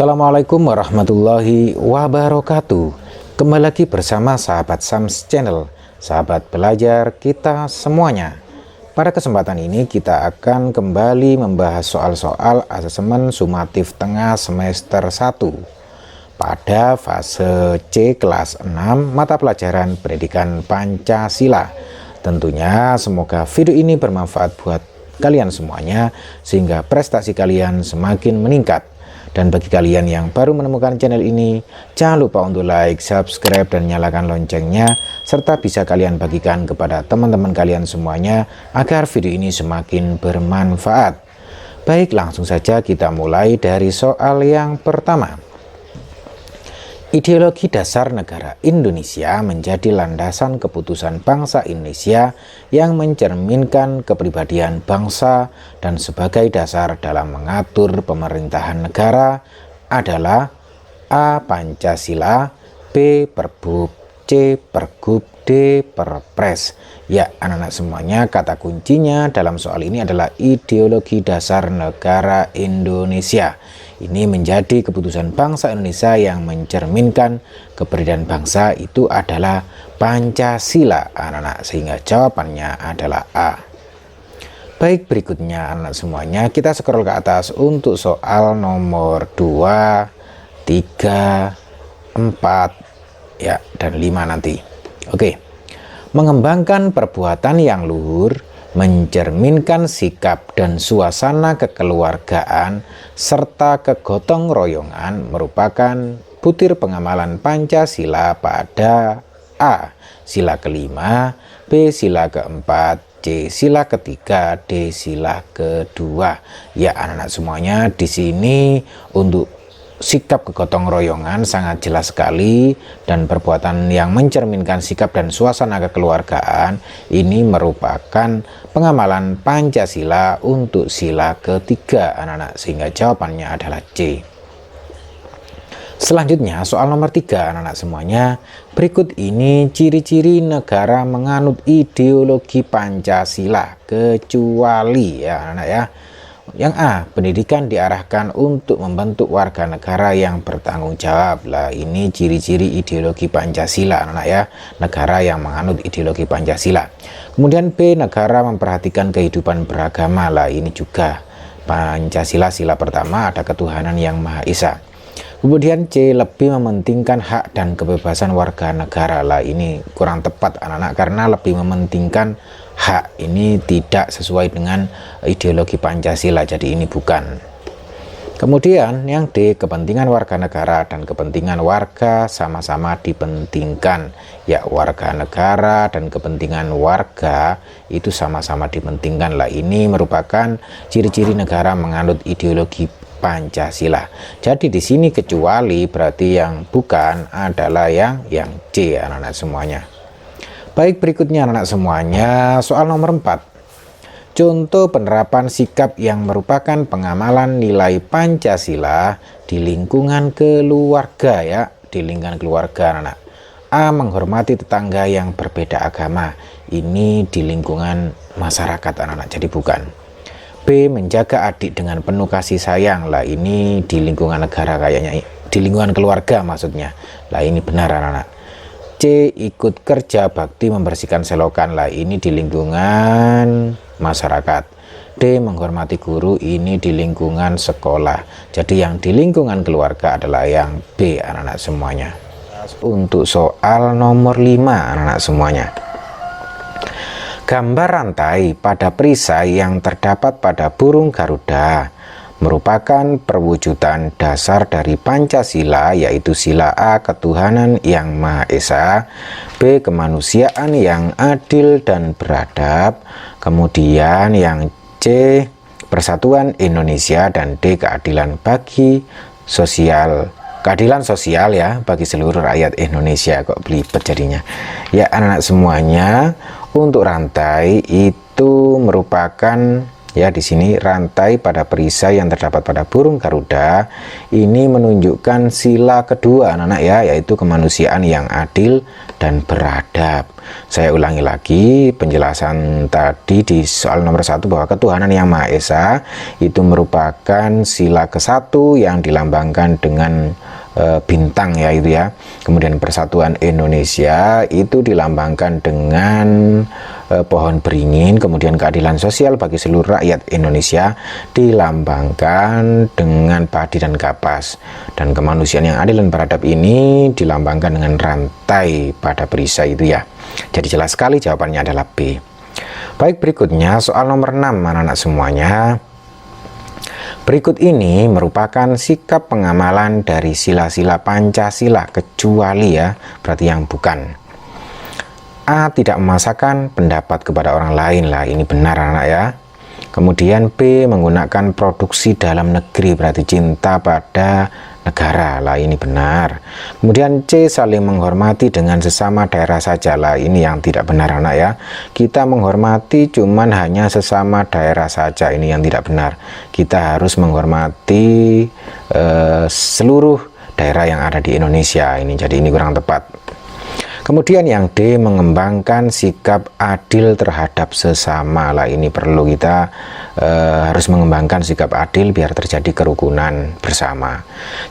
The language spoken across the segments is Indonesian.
Assalamualaikum warahmatullahi wabarakatuh. Kembali lagi bersama sahabat Sams Channel, sahabat belajar kita semuanya. Pada kesempatan ini kita akan kembali membahas soal-soal asesmen sumatif tengah semester 1 pada fase C kelas 6 mata pelajaran pendidikan Pancasila. Tentunya semoga video ini bermanfaat buat kalian semuanya sehingga prestasi kalian semakin meningkat. Dan bagi kalian yang baru menemukan channel ini, jangan lupa untuk like, subscribe, dan nyalakan loncengnya, serta bisa kalian bagikan kepada teman-teman kalian semuanya agar video ini semakin bermanfaat. Baik, langsung saja kita mulai dari soal yang pertama. Ideologi dasar negara Indonesia menjadi landasan keputusan bangsa Indonesia yang mencerminkan kepribadian bangsa dan sebagai dasar dalam mengatur pemerintahan negara adalah A. Pancasila, B. Perbub, C. Pergub, D. Perpres. Ya, anak-anak semuanya, kata kuncinya dalam soal ini adalah ideologi dasar negara Indonesia. Ini menjadi keputusan bangsa Indonesia yang mencerminkan keberadaan bangsa itu adalah Pancasila, anak-anak, sehingga jawabannya adalah A. Baik, berikutnya anak semuanya kita scroll ke atas untuk soal nomor 2, 3, 4, ya, dan 5 nanti. Oke. Mengembangkan perbuatan yang luhur, mencerminkan sikap dan suasana kekeluargaan serta kegotong royongan merupakan butir pengamalan Pancasila pada A. Sila kelima, B. Sila keempat, C. Sila ketiga, D. Sila kedua. Ya, anak-anak semuanya, di sini untuk sikap kegotong royongan sangat jelas sekali, dan perbuatan yang mencerminkan sikap dan suasana kekeluargaan ini merupakan pengamalan Pancasila untuk sila ketiga, anak-anak, sehingga jawabannya adalah C. Selanjutnya soal nomor 3, anak-anak semuanya. Berikut ini ciri-ciri negara menganut ideologi Pancasila kecuali, ya anak-anak ya. Yang A, pendidikan diarahkan untuk membentuk warga negara yang bertanggung jawab. Lah, ini ciri-ciri ideologi Pancasila, anak-anak ya, negara yang menganut ideologi Pancasila. Kemudian B, negara memperhatikan kehidupan beragama. Lah, ini juga Pancasila sila pertama, ada ketuhanan yang Maha Esa. Kemudian C, lebih mementingkan hak dan kebebasan warga negara. Lah, ini kurang tepat, anak-anak, karena lebih mementingkan hak ini tidak sesuai dengan ideologi Pancasila, jadi ini bukan. Kemudian yang D, kepentingan warga negara dan kepentingan warga sama-sama dipentingkan. Ya, warga negara dan kepentingan warga itu sama-sama dipentingkan. Lah, ini merupakan ciri-ciri negara menganut ideologi Pancasila. Jadi di sini kecuali berarti yang bukan adalah yang C, anak-anak semuanya. Baik, berikutnya anak-anak semuanya, soal nomor 4. Contoh penerapan sikap yang merupakan pengamalan nilai Pancasila di lingkungan keluarga, ya, di lingkungan keluarga, anak-anak. A, menghormati tetangga yang berbeda agama. Ini di lingkungan masyarakat, anak-anak, jadi bukan. B, menjaga adik dengan penuh kasih sayang. Lah, ini di lingkungan negara kayaknya, di lingkungan keluarga maksudnya. Lah, ini benar, anak-anak. C, ikut kerja bakti membersihkan selokan. Lah, ini di lingkungan masyarakat. D, menghormati guru. Ini di lingkungan sekolah. Jadi yang di lingkungan keluarga adalah yang B, anak-anak semuanya. Untuk soal nomor 5, anak-anak semuanya. Gambar rantai pada perisai yang terdapat pada burung Garuda merupakan perwujudan dasar dari Pancasila, yaitu sila A, ketuhanan yang Maha Esa, B, kemanusiaan yang adil dan beradab, kemudian yang C, persatuan Indonesia, dan D, keadilan sosial ya bagi seluruh rakyat Indonesia. Kok belibet jadinya. Ya, anak-anak semuanya, untuk rantai itu merupakan Ya, di sini rantai pada perisai yang terdapat pada burung Garuda ini menunjukkan sila kedua anak-anak ya, yaitu kemanusiaan yang adil dan beradab. Saya ulangi lagi penjelasan tadi di soal nomor 1 bahwa ketuhanan yang Maha Esa itu merupakan sila ke-1 yang dilambangkan dengan bintang ya itu ya. Kemudian persatuan Indonesia itu dilambangkan dengan pohon beringin. Kemudian keadilan sosial bagi seluruh rakyat Indonesia dilambangkan dengan padi dan kapas. Dan kemanusiaan yang adil dan beradab ini dilambangkan dengan rantai pada perisai itu ya. Jadi jelas sekali jawabannya adalah B. Baik, berikutnya soal nomor 6 anak-anak semuanya. Berikut ini merupakan sikap pengamalan dari sila-sila Pancasila kecuali ya, berarti yang bukan. A. Tidak memaksakan pendapat kepada orang lain, lah ini benar anak ya. Kemudian B. Menggunakan produksi dalam negeri, berarti cinta pada negara, lah ini benar. Kemudian C. Saling menghormati dengan sesama daerah saja, lah ini yang tidak benar anak ya. Kita menghormati cuman hanya sesama daerah saja, ini yang tidak benar. Kita harus menghormati seluruh daerah yang ada di Indonesia ini, jadi ini kurang tepat. Kemudian yang D. Mengembangkan sikap adil terhadap sesama, lah ini perlu kita harus mengembangkan sikap adil biar terjadi kerukunan bersama.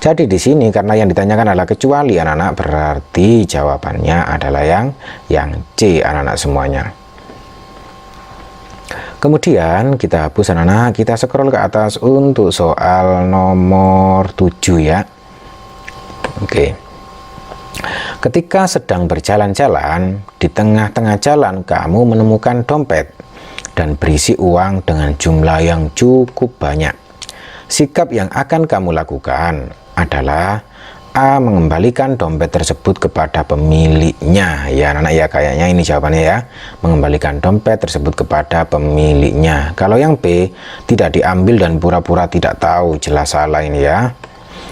Jadi di sini karena yang ditanyakan adalah kecuali anak-anak, berarti jawabannya adalah yang C anak-anak semuanya. Kemudian kita hapus anak-anak, kita scroll ke atas untuk soal nomor 7 ya. Oke. Ketika sedang berjalan-jalan, di tengah-tengah jalan kamu menemukan dompet dan berisi uang dengan jumlah yang cukup banyak. Sikap yang akan kamu lakukan adalah A. Mengembalikan dompet tersebut kepada pemiliknya. Ya anak-anak ya, kayaknya ini jawabannya ya. Mengembalikan dompet tersebut kepada pemiliknya. Kalau yang B, tidak diambil dan pura-pura tidak tahu, jelas salah ini ya.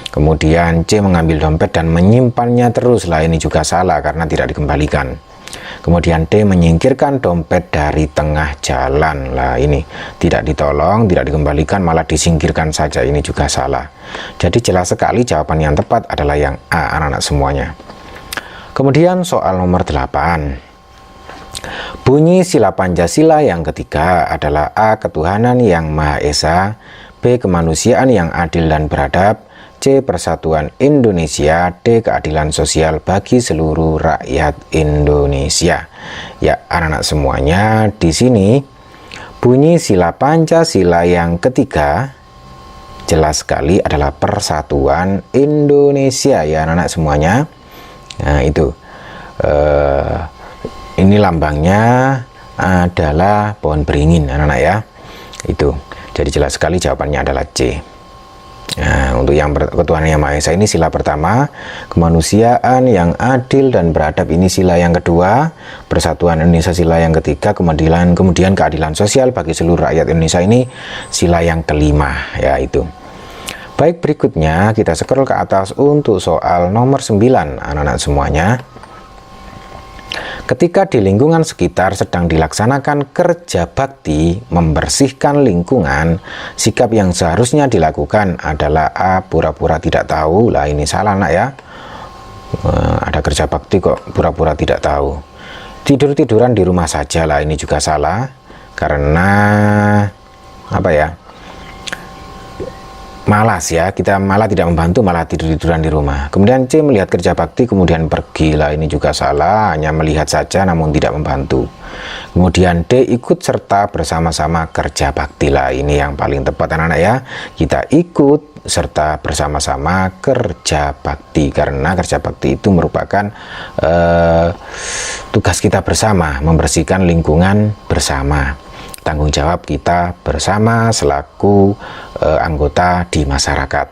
Kemudian C. Mengambil dompet dan menyimpannya terus, lah ini juga salah karena tidak dikembalikan. Kemudian D. Menyingkirkan dompet dari tengah jalan, lah ini tidak ditolong, tidak dikembalikan, malah disingkirkan saja, ini juga salah. Jadi jelas sekali jawaban yang tepat adalah yang A anak-anak semuanya. Kemudian soal nomor 8. Bunyi sila Pancasila yang ketiga adalah A. Ketuhanan yang Maha Esa, B. Kemanusiaan yang adil dan beradab, C. Persatuan Indonesia, D. Keadilan sosial bagi seluruh rakyat Indonesia. Ya anak-anak semuanya, di sini bunyi sila Pancasila yang ketiga jelas sekali adalah Persatuan Indonesia ya anak-anak semuanya. Nah itu ini lambangnya adalah pohon beringin anak-anak ya. Itu jadi jelas sekali jawabannya adalah C. Nah, untuk yang ketuhanan yang Maha Esa ini sila pertama, kemanusiaan yang adil dan beradab ini sila yang kedua, persatuan Indonesia sila yang ketiga, kemudian keadilan sosial bagi seluruh rakyat Indonesia ini sila yang kelima, ya itu. Baik, berikutnya kita scroll ke atas untuk soal nomor 9 anak-anak semuanya. Ketika di lingkungan sekitar sedang dilaksanakan kerja bakti membersihkan lingkungan, sikap yang seharusnya dilakukan adalah A. Pura-pura tidak tahu, lah ini salah nak ya. Ada kerja bakti kok pura-pura tidak tahu. Tidur-tiduran di rumah saja, lah ini juga salah karena apa ya, malas ya, kita malah tidak membantu, malah tidur-tiduran di rumah. Kemudian C. Melihat kerja bakti kemudian pergi, lah ini juga salah, hanya melihat saja namun tidak membantu. Kemudian D. Ikut serta bersama-sama kerja bakti, lah ini yang paling tepat anak-anak ya. Kita ikut serta bersama-sama kerja bakti karena kerja bakti itu merupakan tugas kita bersama, membersihkan lingkungan bersama, tanggung jawab kita bersama selaku anggota di masyarakat.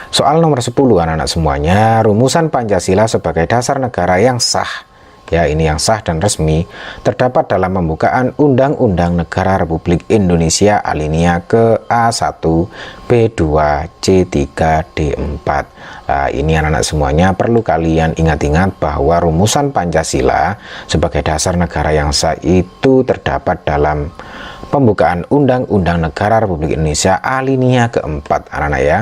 Soal nomor 10 anak-anak semuanya, rumusan Pancasila sebagai dasar negara yang sah, ya ini yang sah dan resmi, terdapat dalam pembukaan Undang-Undang Negara Republik Indonesia alinea ke A1, B2, C3, D4. Nah, ini anak-anak semuanya perlu kalian ingat-ingat bahwa rumusan Pancasila sebagai dasar negara yang sah itu terdapat dalam pembukaan Undang-Undang Negara Republik Indonesia alinea keempat, anak-anak ya.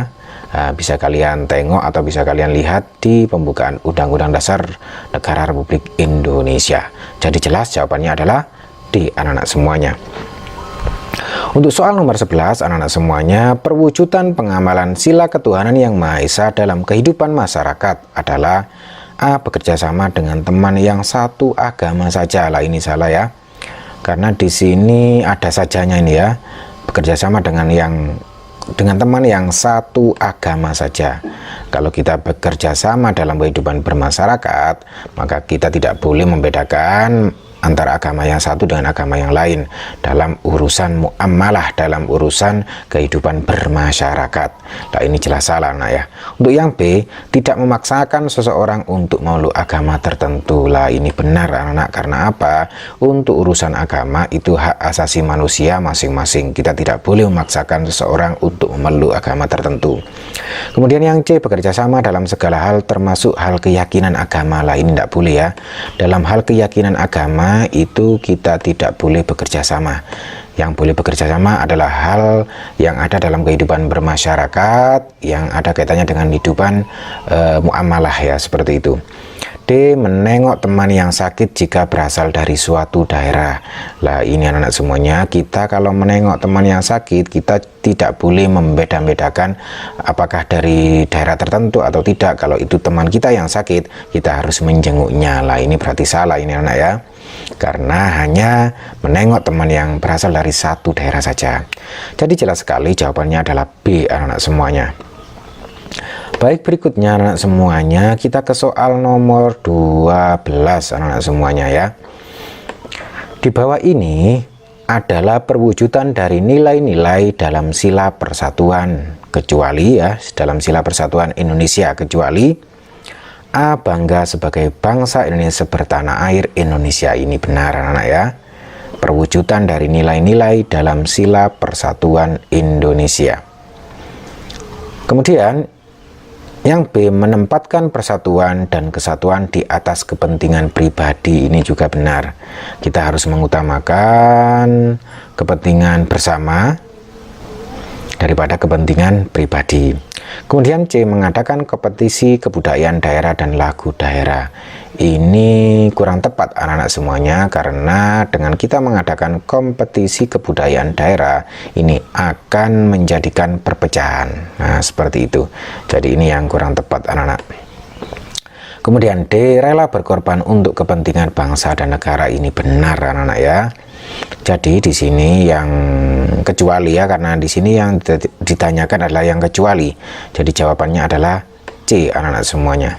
Nah, bisa kalian tengok atau bisa kalian lihat di pembukaan Undang-Undang Dasar Negara Republik Indonesia. Jadi jelas jawabannya adalah D, anak-anak semuanya. Untuk soal nomor 11, anak-anak semuanya, perwujudan pengamalan sila ketuhanan yang Maha Esa dalam kehidupan masyarakat adalah A. Bekerja sama dengan teman yang satu agama saja. Lah ini salah ya, karena di sini ada sajanya ini ya, bekerja sama dengan teman yang satu agama saja. Kalau kita bekerja sama dalam kehidupan bermasyarakat, maka kita tidak boleh membedakan antara agama yang satu dengan agama yang lain dalam urusan muamalah, dalam urusan kehidupan bermasyarakat. Nah ini jelas salah, nah ya. Untuk yang B, tidak memaksakan seseorang untuk memeluk agama tertentu. Lah ini benar, anak-anak. Karena apa? Untuk urusan agama itu hak asasi manusia masing-masing. Kita tidak boleh memaksakan seseorang untuk memeluk agama tertentu. Kemudian yang C, bekerja sama dalam segala hal termasuk hal keyakinan agama. Lah ini tidak boleh ya. Dalam hal keyakinan agama itu kita tidak boleh bekerja sama. Yang boleh bekerja sama adalah hal yang ada dalam kehidupan bermasyarakat, yang ada kaitannya dengan kehidupan muamalah ya, seperti itu. D, menengok teman yang sakit jika berasal dari suatu daerah. Lah ini anak-anak semuanya, kita kalau menengok teman yang sakit, kita tidak boleh membeda-bedakan apakah dari daerah tertentu atau tidak. Kalau itu teman kita yang sakit, kita harus menjenguknya. Lah ini berarti salah ini anak ya, karena hanya menengok teman yang berasal dari satu daerah saja. Jadi jelas sekali jawabannya adalah B, anak-anak semuanya. Baik, berikutnya anak-anak semuanya, kita ke soal nomor 12, anak-anak semuanya ya. Di bawah ini adalah perwujudan dari nilai-nilai dalam sila persatuan, kecuali ya, dalam sila persatuan Indonesia, kecuali A. Bangga sebagai bangsa Indonesia bertanah air Indonesia. Ini benar anak-anak ya. Perwujudan dari nilai-nilai dalam sila persatuan Indonesia. Kemudian yang B, menempatkan persatuan dan kesatuan di atas kepentingan pribadi. Ini juga benar. Kita harus mengutamakan kepentingan bersama daripada kepentingan pribadi. Kemudian C, mengadakan kompetisi kebudayaan daerah dan lagu daerah. Ini kurang tepat anak-anak semuanya, karena dengan kita mengadakan kompetisi kebudayaan daerah, ini akan menjadikan perpecahan. Nah seperti itu. Jadi ini yang kurang tepat anak-anak. Kemudian D, rela berkorban untuk kepentingan bangsa dan negara. Ini benar anak-anak ya. Jadi di sini yang kecuali ya, karena di sini yang ditanyakan adalah yang kecuali. Jadi jawabannya adalah C, anak-anak semuanya.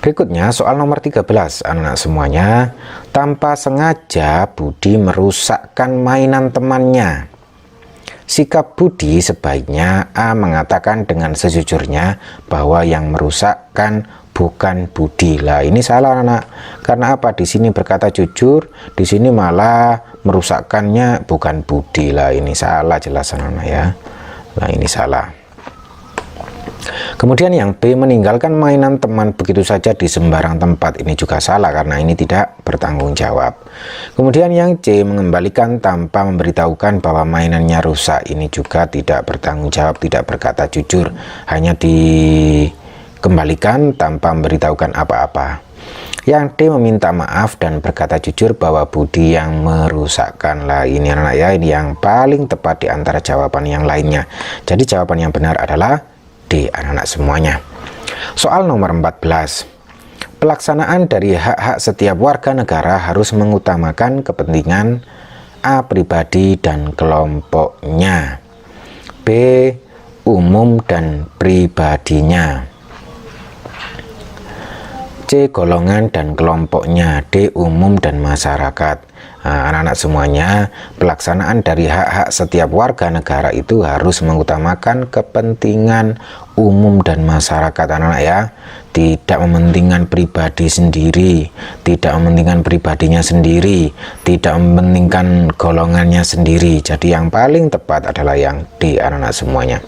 Berikutnya soal nomor 13, anak-anak semuanya. Tanpa sengaja Budi merusakkan mainan temannya. Sikap Budi sebaiknya A, mengatakan dengan sejujurnya bahwa yang merusakkan bukan Budi. Lah ini salah anak. Karena apa? Di sini berkata jujur, di sini malah merusakkannya bukan Budi. Lah ini salah jelas anak ya. Nah ini salah. Kemudian yang B, meninggalkan mainan teman begitu saja di sembarang tempat. Ini juga salah karena ini tidak bertanggung jawab. Kemudian yang C, mengembalikan tanpa memberitahukan bahwa mainannya rusak. Ini juga tidak bertanggung jawab, tidak berkata jujur, hanya dikembalikan tanpa memberitahukan apa-apa. Yang D, meminta maaf dan berkata jujur bahwa Budi yang merusakkan. Lah ini anak ya, ini yang paling tepat di antara jawaban yang lainnya. Jadi jawaban yang benar adalah D, anak-anak semuanya. Soal nomor 14. Pelaksanaan dari hak-hak setiap warga negara harus mengutamakan kepentingan A, pribadi dan kelompoknya, B, umum dan pribadinya, C, golongan dan kelompoknya, D, umum dan masyarakat. Nah, anak-anak semuanya, pelaksanaan dari hak-hak setiap warga negara itu harus mengutamakan kepentingan umum dan masyarakat anak-anak ya. Tidak mementingkan pribadi sendiri, tidak mementingkan pribadinya sendiri, tidak mementingkan golongannya sendiri. Jadi yang paling tepat adalah yang D, anak-anak semuanya.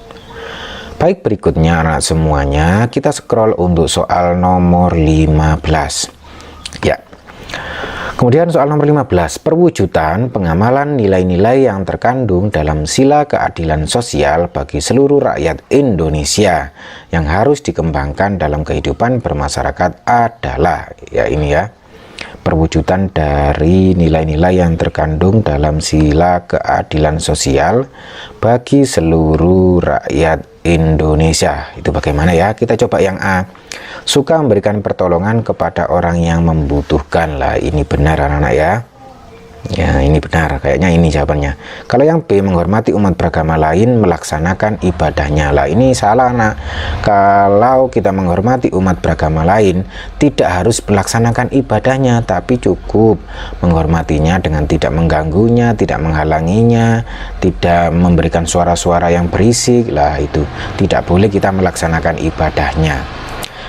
Baik, berikutnya anak semuanya, kita scroll untuk soal nomor 15 ya. Kemudian soal nomor 15, perwujudan pengamalan nilai-nilai yang terkandung dalam sila keadilan sosial bagi seluruh rakyat Indonesia yang harus dikembangkan dalam kehidupan bermasyarakat adalah, ya ini ya, perwujudan dari nilai-nilai yang terkandung dalam sila keadilan sosial bagi seluruh rakyat Indonesia. Itu bagaimana ya? Kita coba yang A. Suka memberikan pertolongan kepada orang yang membutuhkan. Lah ini benar anak-anak ya. Ya ini benar, kayaknya ini jawabannya. Kalau yang B, menghormati umat beragama lain melaksanakan ibadahnya. Lah ini salah anak. Kalau kita menghormati umat beragama lain tidak harus melaksanakan ibadahnya, tapi cukup menghormatinya dengan tidak mengganggunya, tidak menghalanginya, tidak memberikan suara-suara yang berisik. Lah itu tidak boleh kita melaksanakan ibadahnya.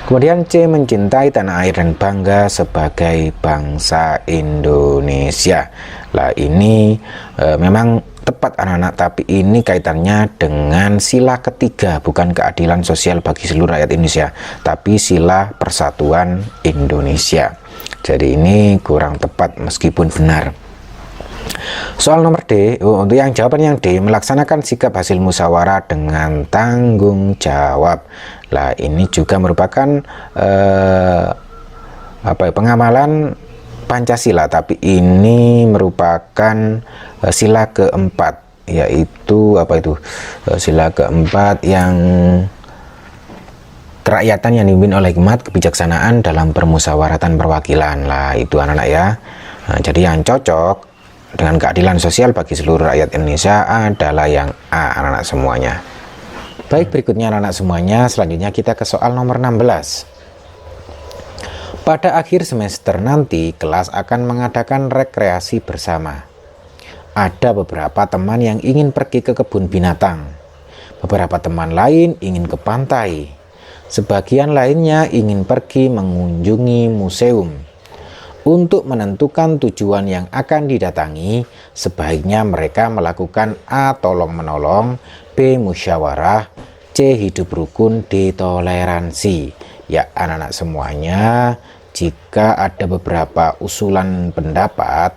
Kemudian C, mencintai tanah air dan bangga sebagai bangsa Indonesia. Lah ini memang tepat anak-anak, tapi ini kaitannya dengan sila ketiga, bukan keadilan sosial bagi seluruh rakyat Indonesia, tapi sila persatuan Indonesia. Jadi ini kurang tepat meskipun benar. Soal nomor D, untuk yang jawaban yang D, melaksanakan sikap hasil musyawarah dengan tanggung jawab. Lah ini juga merupakan pengamalan Pancasila, tapi ini merupakan sila keempat, yaitu sila keempat yang kerakyatan yang dipimpin oleh hikmat kebijaksanaan dalam permusyawaratan perwakilan. Lah itu anak-anak ya. Nah, jadi yang cocok dengan keadilan sosial bagi seluruh rakyat Indonesia adalah yang A, anak-anak semuanya. Baik, berikutnya anak-anak semuanya, selanjutnya kita ke soal nomor 16. Pada akhir semester nanti, kelas akan mengadakan rekreasi bersama. Ada beberapa teman yang ingin pergi ke kebun binatang. Beberapa teman lain ingin ke pantai. Sebagian lainnya ingin pergi mengunjungi museum. Untuk menentukan tujuan yang akan didatangi, sebaiknya mereka melakukan A, tolong-menolong, B, musyawarah, C, hidup rukun, D, toleransi. Ya anak-anak semuanya, jika ada beberapa usulan pendapat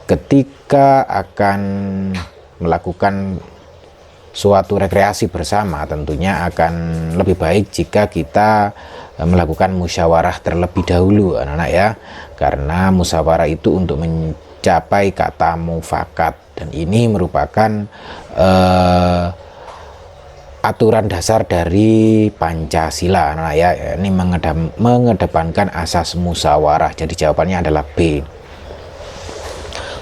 ketika akan melakukan suatu rekreasi bersama, tentunya akan lebih baik jika kita melakukan musyawarah terlebih dahulu anak-anak ya, karena musyawarah itu untuk mencapai kata mufakat, dan ini merupakan aturan dasar dari Pancasila anak-anak ya. Ini mengedepankan asas musyawarah, jadi jawabannya adalah B.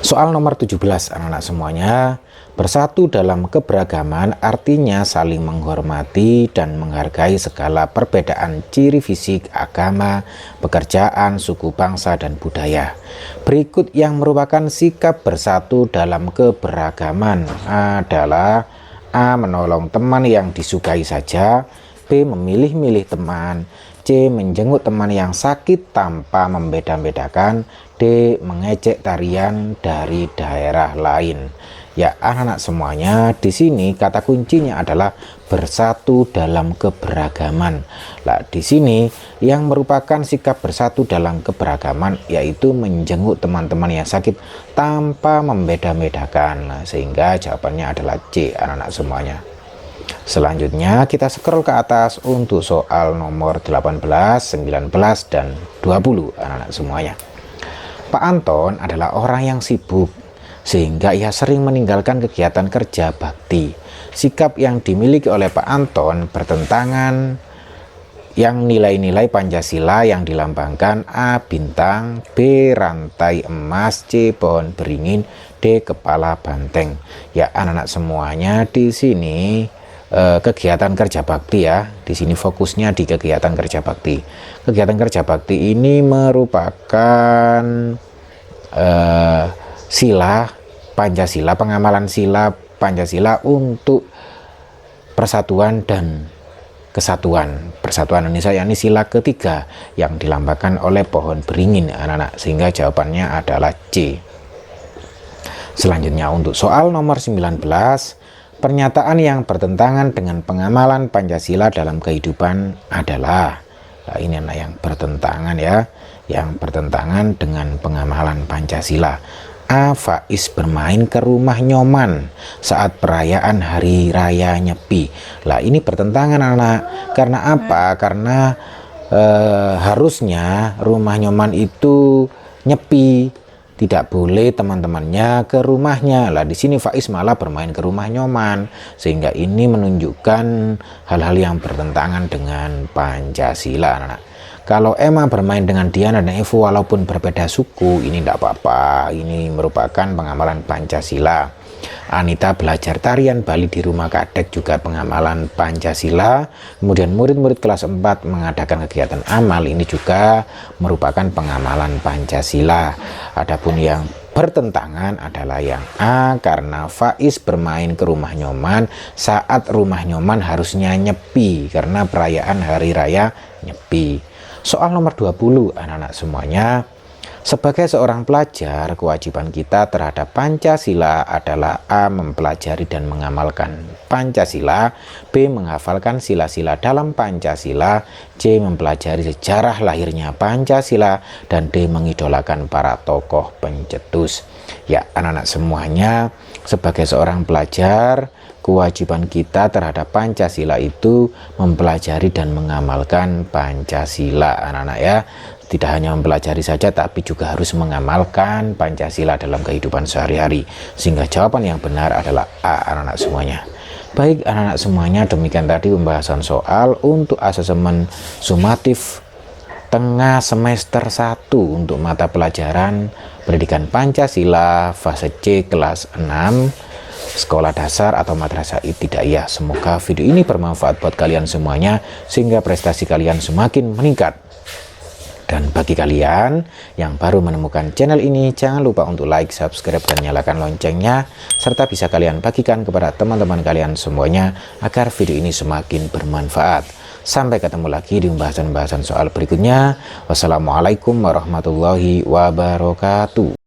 Soal nomor 17 anak-anak semuanya, bersatu dalam keberagaman artinya saling menghormati dan menghargai segala perbedaan ciri fisik, agama, pekerjaan, suku, bangsa, dan budaya. Berikut yang merupakan sikap bersatu dalam keberagaman adalah A, menolong teman yang disukai saja, B, memilih-milih teman, C, menjenguk teman yang sakit tanpa membeda-bedakan, D, mengejek tarian dari daerah lain. Ya anak-anak semuanya, di sini kata kuncinya adalah bersatu dalam keberagaman. Lah di sini yang merupakan sikap bersatu dalam keberagaman yaitu menjenguk teman-teman yang sakit tanpa membeda-bedakan. Nah, sehingga jawabannya adalah C anak-anak semuanya. Selanjutnya kita scroll ke atas untuk soal nomor 18, 19, dan 20 anak-anak semuanya. Pak Anton adalah orang yang sibuk, sehingga ia sering meninggalkan kegiatan kerja bakti. Sikap yang dimiliki oleh Pak Anton bertentangan yang nilai-nilai Pancasila yang dilambangkan A, bintang, B, rantai emas, C, pohon beringin, D, kepala banteng. Ya anak-anak semuanya, di sini kegiatan kerja bakti ya. Di sini fokusnya di kegiatan kerja bakti. Kegiatan kerja bakti ini merupakan sila Pancasila, pengamalan sila Pancasila untuk persatuan dan kesatuan, persatuan Indonesia, yakni sila ketiga yang dilambangkan oleh pohon beringin anak-anak, sehingga jawabannya adalah C. Selanjutnya untuk soal nomor 19, pernyataan yang bertentangan dengan pengamalan Pancasila dalam kehidupan adalah, nah ini anak yang bertentangan ya. yang bertentangan dengan pengamalan Pancasila. A. Faiz bermain ke rumah Nyoman saat perayaan Hari Raya Nyepi. Lah ini bertentangan anak. Karena apa? Karena harusnya rumah Nyoman itu nyepi, tidak boleh teman-temannya ke rumahnya. Lah di sini Faiz malah bermain ke rumah Nyoman, sehingga ini menunjukkan hal-hal yang bertentangan dengan Pancasila anak. Kalau Emma bermain dengan Diana dan Evo walaupun berbeda suku, ini tidak apa-apa, ini merupakan pengamalan Pancasila. Anita belajar tarian Bali di rumah Kadek, juga pengamalan Pancasila. Kemudian murid-murid kelas 4 mengadakan kegiatan amal, ini juga merupakan pengamalan Pancasila. Adapun yang bertentangan adalah yang A, karena Faiz bermain ke rumah Nyoman saat rumah Nyoman harusnya nyepi karena perayaan Hari Raya Nyepi. Soal nomor 20 anak-anak semuanya. Sebagai seorang pelajar, kewajiban kita terhadap Pancasila adalah A. Mempelajari dan mengamalkan Pancasila, B. Menghafalkan sila-sila dalam Pancasila, C. Mempelajari sejarah lahirnya Pancasila, dan D. Mengidolakan para tokoh pencetus. Ya anak-anak semuanya, sebagai seorang pelajar, kewajiban kita terhadap Pancasila itu mempelajari dan mengamalkan Pancasila anak-anak ya. Tidak hanya mempelajari saja, tapi juga harus mengamalkan Pancasila dalam kehidupan sehari-hari. Sehingga jawaban yang benar adalah A anak-anak semuanya. Baik anak-anak semuanya, demikian tadi pembahasan soal untuk asesmen sumatif tengah semester 1 untuk mata pelajaran pendidikan Pancasila fase C kelas 6 sekolah dasar atau madrasah ibtidaiyah. Semoga video ini bermanfaat buat kalian semuanya sehingga prestasi kalian semakin meningkat. Dan bagi kalian yang baru menemukan channel ini, jangan lupa untuk like, subscribe, dan nyalakan loncengnya, serta bisa kalian bagikan kepada teman-teman kalian semuanya agar video ini semakin bermanfaat. Sampai ketemu lagi di pembahasan-pembahasan soal berikutnya. Wassalamualaikum warahmatullahi wabarakatuh.